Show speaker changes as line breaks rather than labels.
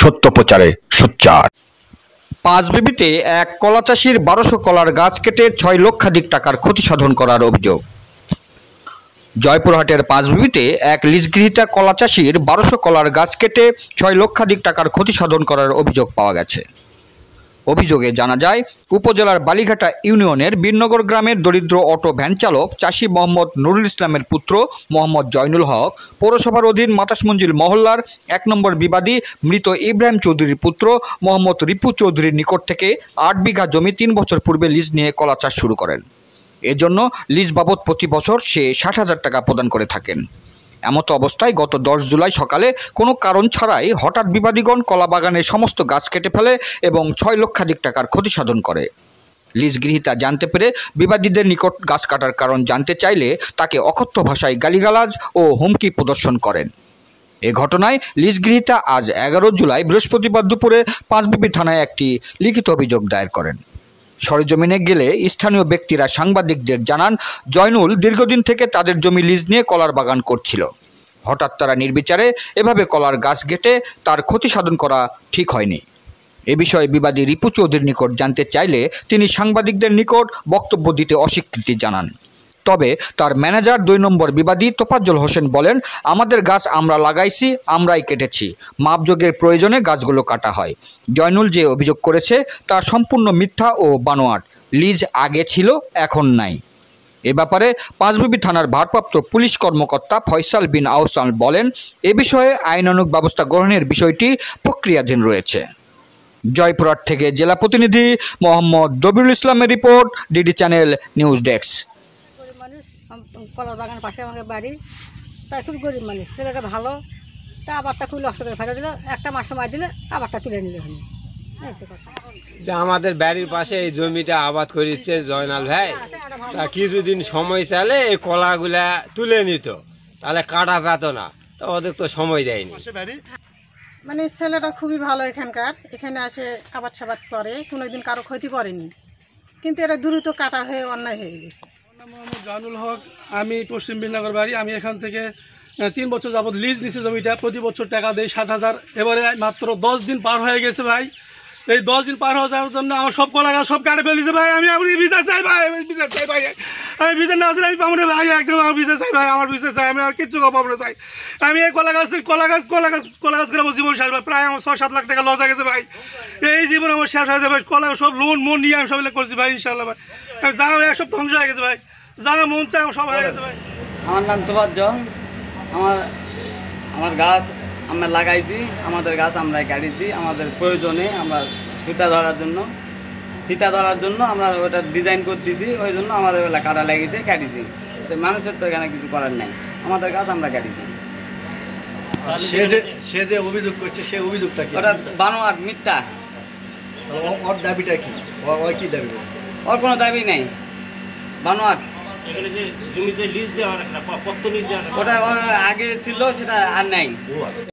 সত্য প্রচারে সোচ্চার।
পাঁচবিবিতে এক কলা চাষির ১২০০ কলার গাছ কেটে ৬ লক্ষাধিক টাকার ক্ষতি সাধন করার অভিযোগ। জয়পুরহাটের পাঁচবিবিতে এক লিজগৃহীতা কলা চাষির ১২০০ কলার গাছ কেটে ৬ লক্ষাধিক টাকার ক্ষতি সাধন করার অভিযোগ পাওয়া গেছে। অভিযোগে জানা যায়, উপজেলার বালিঘাটা ইউনিয়নের বীরনগর গ্রামের দরিদ্র অটো ভ্যান চালক চাষি মোহাম্মদ নুরুল ইসলামের পুত্র মোহাম্মদ জয়নুল হক পৌরসভার অধীন মাতাসমঞ্জিল মহল্লার ১ নম্বর বিবাদী মৃত ইব্রাহিম চৌধুরীর পুত্র মোহাম্মদ রিপু চৌধুরীর নিকট থেকে ৮ বিঘা জমি ৩ বছর পূর্বে লিজ নিয়ে কলা চাষ শুরু করেন। এজন্য লিজ বাবদ প্রতি বছর সে ৬০,০০০ টাকা প্রদান করে থাকেন। এমতো অবস্থায় গত ১০ জুলাই সকালে কোনো কারণ ছাড়াই হঠাৎ বিবাদীগণ কলা বাগানের সমস্ত গাছ কেটে ফেলে এবং ৬ লক্ষাধিক টাকার ক্ষতি সাধন করে। লিজ গৃহীতা জানতে পেরে বিবাদীদের নিকট গাছ কাটার কারণ জানতে চাইলে তাকে অকথ্য ভাষায় গালিগালাজ ও হুমকি প্রদর্শন করেন। এ ঘটনায় লিজ গৃহীতা আজ ১১ জুলাই বৃহস্পতিবার দুপুরে পাঁচবিবি থানায় একটি লিখিত অভিযোগ দায়ের করেন। সরেজমিনে গেলে স্থানীয় ব্যক্তিরা সাংবাদিকদের জানান, জয়নুল দীর্ঘদিন থেকে তাদের জমি লিজ নিয়ে কলার বাগান করছিল। হঠাৎ তারা নির্বিচারে এভাবে কলার গাছ কেটে তার ক্ষতি সাধন করা ঠিক হয়নি। এ বিষয়ে বিবাদী রিপু চৌধুরীর নিকট জানতে চাইলে তিনি সাংবাদিকদের নিকট বক্তব্য দিতে অস্বীকৃতি জানান। তবে তার ম্যানেজার ২ নম্বর বিবাদী তোফাজ্জল হোসেন বলেন, আমাদের গাছ আমরা লাগাইছি, আমরাই কেটেছি, মাপযোগের প্রয়োজনে গাছগুলো কাটা হয়। জয়নুল যে অভিযোগ করেছে তা সম্পূর্ণ মিথ্যা ও বানোয়াট। লিজ আগে ছিল, এখন নাই। এ ব্যাপারে পাঁচবিবি থানার ভারপ্রাপ্ত পুলিশ কর্মকর্তা ফয়সাল বিন আহসান বলেন, এ বিষয়ে আইনানুগ ব্যবস্থা গ্রহণের বিষয়টি প্রক্রিয়াধীন রয়েছে। জয়পুরহাট থেকে জেলা প্রতিনিধি মোহাম্মদ দবিরুল ইসলামের report, DD channel news desk.
মানুষ কলার বাগানের পাশে আমাকে বাড়ি, তাই খুব গরিব মানুষ, ছেলেটা ভালো, তা আবারটা খুব নষ্ট করে ফেলে দিল, একটা মাস সময় দিলে আবারটা তুলে নিল।
যে আমাদের বাড়ির পাশে এই জমিটা আবাদ করেছে জয়নাল ভাই, তা কিছুদিন সময় চাইলে এই কলাগুলা তুলে নিত, তাহলে কাটা পেত না, তো ওদের তো সময় দেয়নি।
মানে ছেলেটা খুবই ভালো, এখানে আসে আবাদ সাবাদ করে, কোনোদিন কারো ক্ষতি করেনি, কিন্তু এটা দ্রুত কাটা হয়ে অন্যায় হয়ে গেছে।
মোহাম্মদ জয়নুল হক, আমি পশ্চিম বীরনগর বাড়ি। আমি এখান থেকে ৩ বছর যাবত লিজ নিছি জমিটা, প্রতি বছর টাকা দেয় ৬০,০০০। এবারে মাত্র 10 দিন পার হয়ে গেছে ভাই। এই 10 দিন পার হয়ে যাওয়ার জন্য আমার সব কলা গাছ সব কাটে ফেলেছে ভাই। আমি বিচার চাই ভাই, বিচার চাই ভাই। আমি বিচার না আসলে আমি পাবো না ভাই, একদম আমার বিচার চাই ভাই, আমার বিচার চাই। আমি আর কিচ্ছু পাবো না ভাই। আমি এই কলা গাছ করে আমার জীবন শেষ ভাই। প্রায় আমার ৬-৭ লাখ টাকা লস হয়ে গেছে ভাই। এই জীবন আমার শেষ হয়ে যাবে ভাই। কলা সব লোন নিয়ে আমি সব করছি ভাই, ইনশাল্লাহ ভাই। যা এক সব ধ্বংস হয়ে গেছে ভাই, যা মন চায় আমার সব হয়ে গেছে ভাই।
আমার নাম তোফাজ্জল। আমার গাছ আমরা লাগাইছি, আমাদের গাছ আমরাই কাটিছি, আমাদের প্রয়োজনে আমরা সুতা ধরার জন্য আমরা ওটা ডিজাইন করতেছি, ওই জন্য আমাদের বেলা কাটা লেগেছে, কাটিছি। তো মানুষের তো এখানে কিছু করার নাই, আমাদের গাছ আমরা কাটিছি।
সে যে অভিযোগ করছে, সে অভিযোগটা কি?
ওটা বানোয়াট, মিথ্যা।
ওর দাবিটা কি? ওর কি দাবি?
ওর কোনো দাবি নাই, বানোয়াট।
জমি যে লিজ দেওয়ার একটা পত্র লিজ,
ওটা আগে ছিল, সেটা আর নাই।